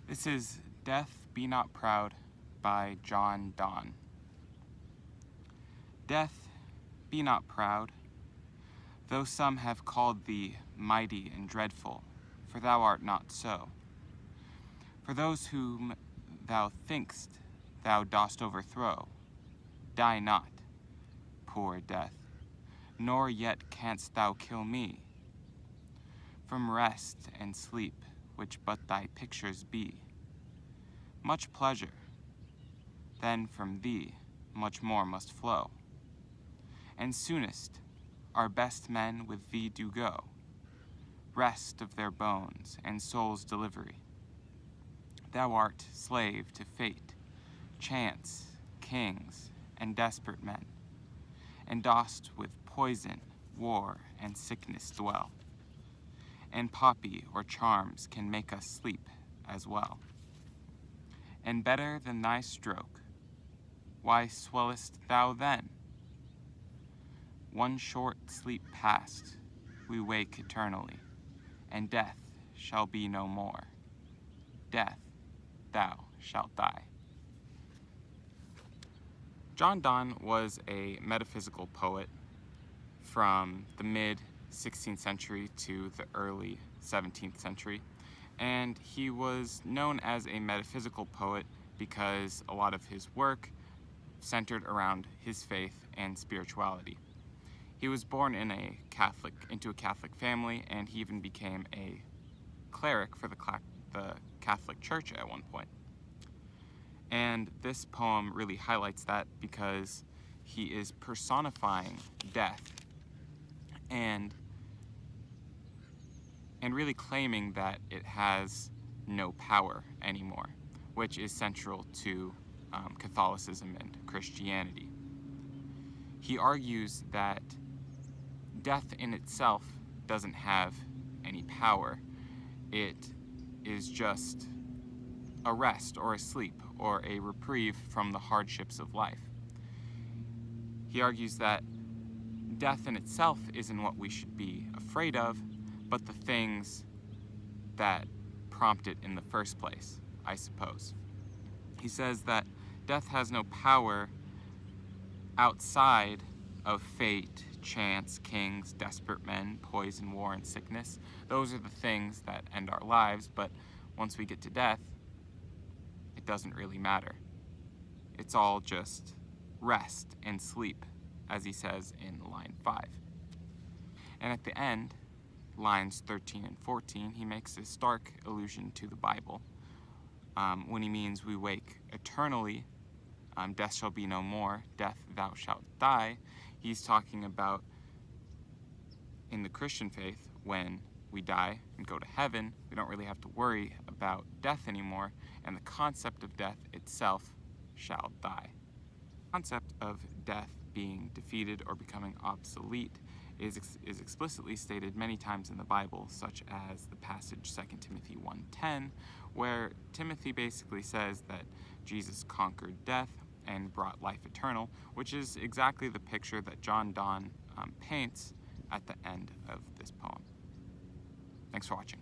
This is Death Be Not Proud by John Donne. Death, be not proud, though some have called thee mighty and dreadful, for thou art not so. For those whom thou think'st thou dost overthrow, die not, poor Death, nor yet canst thou kill me. From rest and sleep, which but thy pictures be, much pleasure, then from thee much more must flow. And soonest our best men with thee do go, rest of their bones and soul's delivery. Thou art slave to fate, chance, kings, and desperate men, and dost with poison, war, and sickness dwell. And poppy or charms can make us sleep as well. And better than thy stroke, why swellest thou then? One short sleep past, we wake eternally, and death shall be no more. Death, thou shalt die. John Donne was a metaphysical poet from the mid-16th century to the early 17th century, and he was known as a metaphysical poet because a lot of his work centered around his faith and spirituality. He was born into a Catholic family, and he even became a cleric for the Catholic Church at one point. And this poem really highlights that because he is personifying death and really claiming that it has no power anymore, which is central to Catholicism and Christianity. He argues that death in itself doesn't have any power. It is just a rest or a sleep or a reprieve from the hardships of life. He argues that death in itself isn't what we should be afraid of, but the things that prompt it in the first place, I suppose. He says that death has no power outside of fate, chance, kings, desperate men, poison, war, and sickness. Those are the things that end our lives, but once we get to death, it doesn't really matter. It's all just rest and sleep, as he says in line 5. And at the end, lines 13 and 14, he makes a stark allusion to the Bible when he means we wake eternally. Death shall be no more, death thou shalt die. He's talking about in the Christian faith, when we die and go to heaven, we don't really have to worry about death anymore, and the concept of death itself shall die. The concept of death being defeated or becoming obsolete is explicitly stated many times in the Bible, such as the passage 2 Timothy 1:10, where Timothy basically says that Jesus conquered death and brought life eternal, which is exactly the picture that John Donne paints at the end of this poem. Thanks for watching.